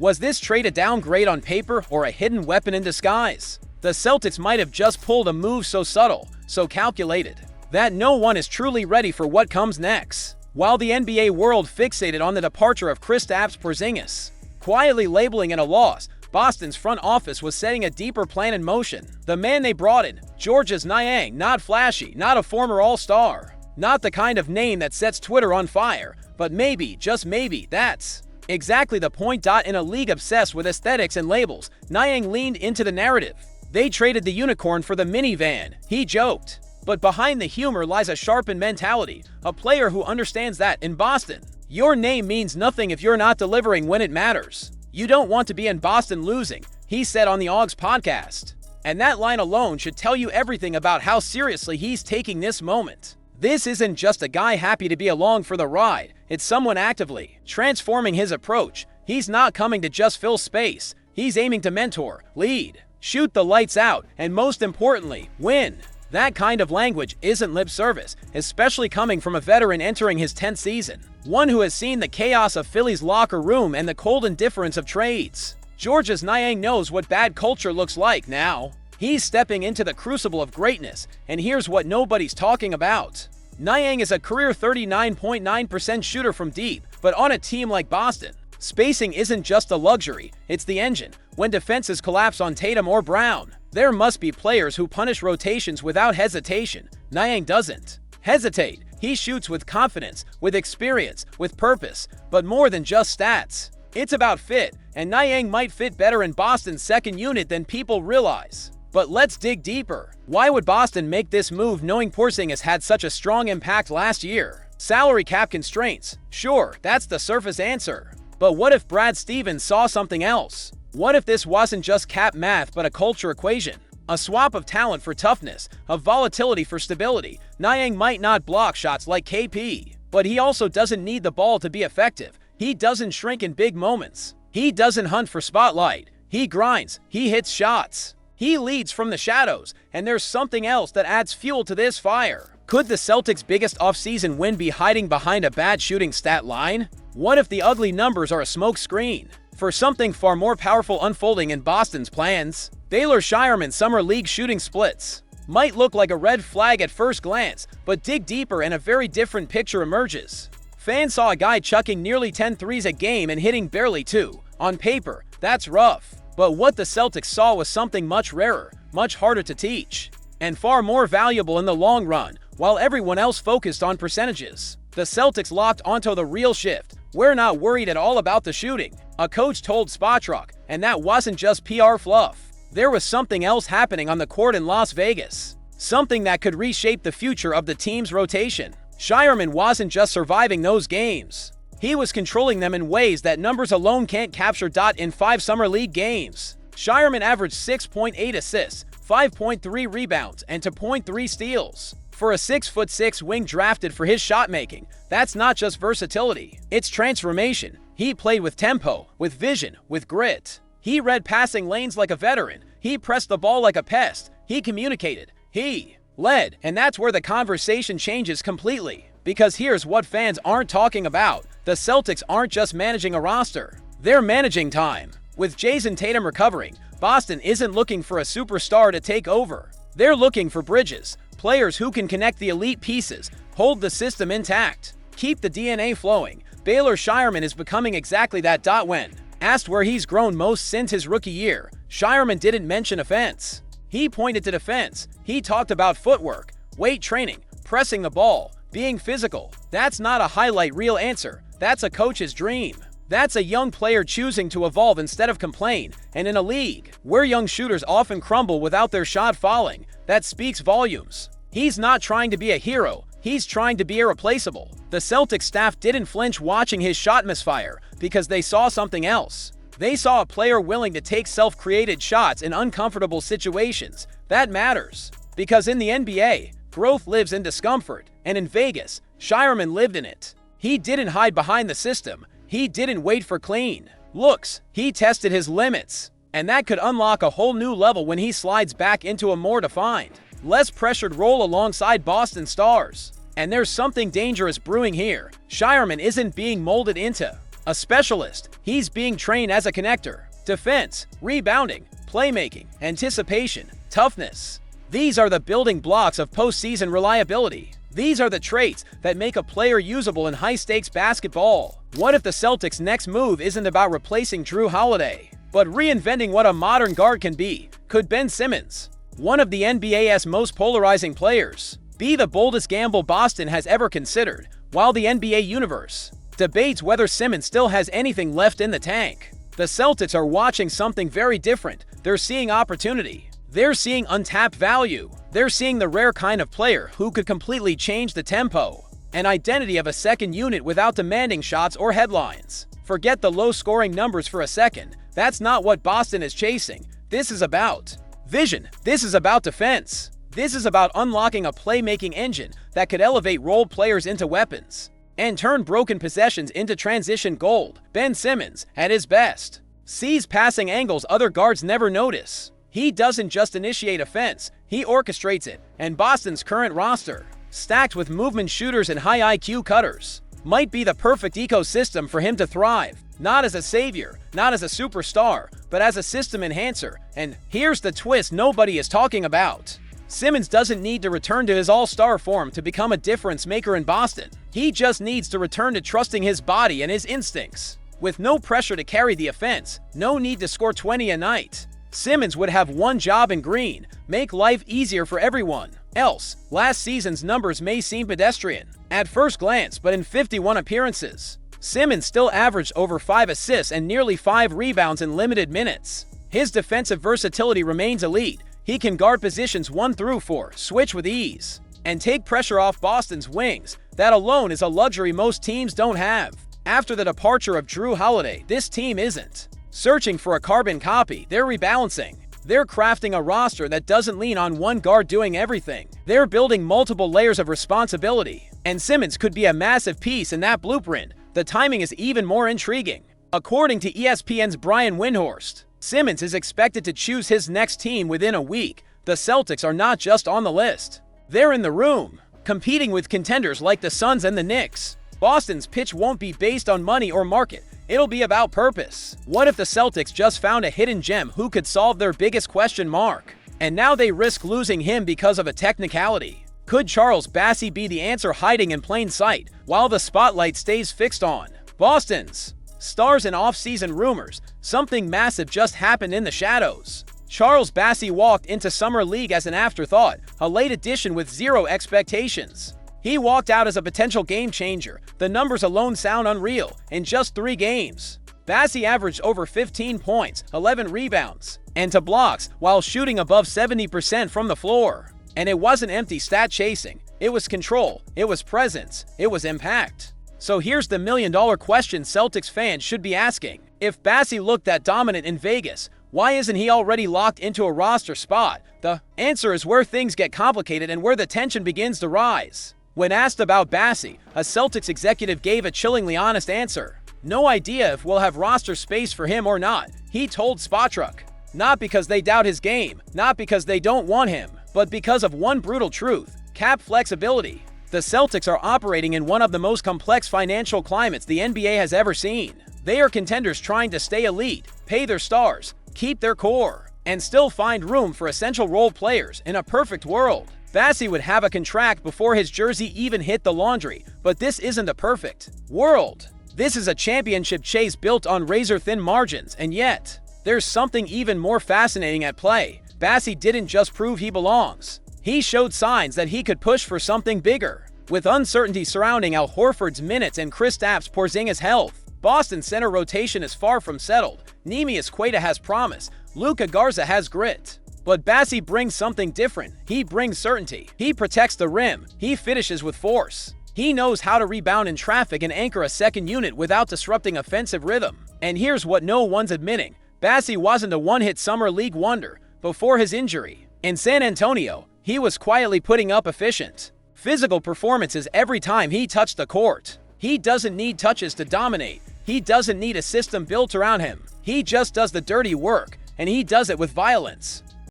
Was this trade a downgrade on paper or a hidden weapon in disguise? The Celtics might have just pulled a move so subtle, so calculated, that no one is truly ready for what comes next. While the NBA world fixated on the departure of Kristaps Porzingis, quietly labeling it a loss, Boston's front office was setting a deeper plan in motion. The man they brought in, Georges Niang, not flashy, not a former all-star, not the kind of name that sets Twitter on fire, but maybe, just maybe, that's exactly the point. In a league obsessed with aesthetics and labels, Niang leaned into the narrative. They traded the unicorn for the minivan, he joked. But behind the humor lies a sharpened mentality, a player who understands that, in Boston, your name means nothing if you're not delivering when it matters. You don't want to be in Boston losing, he said on the Augs podcast. And that line alone should tell you everything about how seriously he's taking this moment. This isn't just a guy happy to be along for the ride, it's someone actively transforming his approach. He's not coming to just fill space, he's aiming to mentor, lead, shoot the lights out, and most importantly, win. That kind of language isn't lip service, especially coming from a veteran entering his 10th season. One who has seen the chaos of Philly's locker room and the cold indifference of trades. Georges Niang knows what bad culture looks like now. He's stepping into the crucible of greatness, and here's what nobody's talking about. Niang is a career 39.9% shooter from deep, but on a team like Boston, spacing isn't just a luxury, it's the engine. When defenses collapse on Tatum or Brown, there must be players who punish rotations without hesitation. Niang doesn't hesitate. He shoots with confidence, with experience, with purpose, but more than just stats. It's about fit, and Niang might fit better in Boston's second unit than people realize. But let's dig deeper. Why would Boston make this move knowing Porzingis had such a strong impact last year? Salary cap constraints. Sure, that's the surface answer. But what if Brad Stevens saw something else? What if this wasn't just cap math but a culture equation? A swap of talent for toughness, of volatility for stability. Niang might not block shots like KP, but he also doesn't need the ball to be effective. He doesn't shrink in big moments. He doesn't hunt for spotlight. He grinds. He hits shots. He leads from the shadows, and there's something else that adds fuel to this fire. Could the Celtics' biggest offseason win be hiding behind a bad shooting stat line? What if the ugly numbers are a smokescreen for something far more powerful unfolding in Boston's plans? Baylor Shireman's summer league shooting splits might look like a red flag at first glance, but dig deeper and a very different picture emerges. Fans saw a guy chucking nearly 10 threes a game and hitting barely 2. On paper, that's rough. But what the Celtics saw was something much rarer, much harder to teach, and far more valuable in the long run. While everyone else focused on percentages, the Celtics locked onto the real shift. We're not worried at all about the shooting, a coach told Spotrac, and that wasn't just PR fluff. There was something else happening on the court in Las Vegas, something that could reshape the future of the team's rotation. Shireman wasn't just surviving those games. He was controlling them in ways that numbers alone can't capture. In 5 summer league games, Shireman averaged 6.8 assists, 5.3 rebounds, and 2.3 steals. For a 6'6" wing drafted for his shot-making, that's not just versatility, it's transformation. He played with tempo, with vision, with grit. He read passing lanes like a veteran. He pressed the ball like a pest. He communicated. He led. And that's where the conversation changes completely. Because here's what fans aren't talking about. The Celtics aren't just managing a roster. They're managing time. With Jason Tatum recovering, Boston isn't looking for a superstar to take over. They're looking for bridges. Players who can connect the elite pieces, hold the system intact, keep the DNA flowing. Baylor Shireman is becoming exactly that. When asked where he's grown most since his rookie year, Shireman didn't mention offense. He pointed to defense. He talked about footwork, weight training, pressing the ball, being physical. That's not a highlight reel answer. That's a coach's dream. That's a young player choosing to evolve instead of complain. And in a league where young shooters often crumble without their shot falling, that speaks volumes. He's not trying to be a hero. He's trying to be irreplaceable. The Celtics staff didn't flinch watching his shot misfire because they saw something else. They saw a player willing to take self-created shots in uncomfortable situations. That matters. Because in the NBA, growth lives in discomfort. And in Vegas, Shireman lived in it. He didn't hide behind the system. He didn't wait for clean looks. He tested his limits. And that could unlock a whole new level when he slides back into a more defined, less pressured role alongside Boston stars. And there's something dangerous brewing here. Shireman isn't being molded into a specialist. He's being trained as a connector. Defense, rebounding, playmaking, anticipation, toughness. These are the building blocks of postseason reliability. These are the traits that make a player usable in high-stakes basketball. What if the Celtics' next move isn't about replacing Jrue Holiday, but reinventing what a modern guard can be? Could Ben Simmons, one of the NBA's most polarizing players, be the boldest gamble Boston has ever considered, while the NBA universe debates whether Simmons still has anything left in the tank? The Celtics are watching something very different. They're seeing opportunity. They're seeing untapped value. They're seeing the rare kind of player who could completely change the tempo and identity of a second unit without demanding shots or headlines. Forget the low-scoring numbers for a second. That's not what Boston is chasing. This is about vision. This is about defense. This is about unlocking a playmaking engine that could elevate role players into weapons and turn broken possessions into transition gold. Ben Simmons, at his best, sees passing angles other guards never notice. He doesn't just initiate offense, he orchestrates it. And Boston's current roster, stacked with movement shooters and high IQ cutters, might be the perfect ecosystem for him to thrive. Not as a savior, not as a superstar, but as a system enhancer. And here's the twist nobody is talking about. Simmons doesn't need to return to his all-star form to become a difference maker in Boston. He just needs to return to trusting his body and his instincts. With no pressure to carry the offense, no need to score 20 a night, Simmons would have one job in green: make life easier for everyone else. Last season's numbers may seem pedestrian at first glance, but in 51 appearances, Simmons still averaged over 5 assists and nearly 5 rebounds in limited minutes. His defensive versatility remains elite. He can guard positions 1 through 4, switch with ease, and take pressure off Boston's wings. That alone is a luxury most teams don't have. After the departure of Jrue Holiday, this team isn't searching for a carbon copy. They're rebalancing. They're crafting a roster that doesn't lean on one guard doing everything. They're building multiple layers of responsibility, and Simmons could be a massive piece in that blueprint. The timing is even more intriguing. According to ESPN's Brian Windhorst, Simmons is expected to choose his next team within a week. The Celtics are not just on the list. They're in the room, competing with contenders like the Suns and the Knicks. Boston's pitch won't be based on money or market. It'll be about purpose. What if the Celtics just found a hidden gem who could solve their biggest question mark, and now they risk losing him because of a technicality? Could Charles Bassey be the answer hiding in plain sight while the spotlight stays fixed on Boston's stars and offseason rumors? Something massive just happened in the shadows. Charles Bassey walked into Summer League as an afterthought, a late addition with zero expectations. He walked out as a potential game changer. The numbers alone sound unreal. In just 3 games, Bassey averaged over 15 points, 11 rebounds, and 2 blocks while shooting above 70% from the floor. And it wasn't empty stat chasing. It was control, it was presence, it was impact. So here's the million-dollar question Celtics fans should be asking. If Bassey looked that dominant in Vegas, why isn't he already locked into a roster spot? The answer is where things get complicated and where the tension begins to rise. When asked about Bassey, a Celtics executive gave a chillingly honest answer. No idea if we'll have roster space for him or not, he told Spotrac. Not because they doubt his game, not because they don't want him, but because of one brutal truth: cap flexibility. The Celtics are operating in one of the most complex financial climates the NBA has ever seen. They are contenders trying to stay elite, pay their stars, keep their core, and still find room for essential role players. In a perfect world, Bassey would have a contract before his jersey even hit the laundry, but this isn't a perfect world. This is a championship chase built on razor-thin margins, and yet, there's something even more fascinating at play. Bassey didn't just prove he belongs. He showed signs that he could push for something bigger. With uncertainty surrounding Al Horford's minutes and Kristaps Porzingis' health, Boston's center rotation is far from settled. Neemias Queta has promise. Luka Garza has grit. But Bassey brings something different. He brings certainty. He protects the rim. He finishes with force. He knows how to rebound in traffic and anchor a second unit without disrupting offensive rhythm. And here's what no one's admitting. Bassey wasn't a one-hit Summer League wonder. Before his injury in San Antonio, he was quietly putting up efficient physical performances every time he touched the court. He doesn't need touches to dominate. He doesn't need a system built around him. He just does the dirty work, and he does it with violence.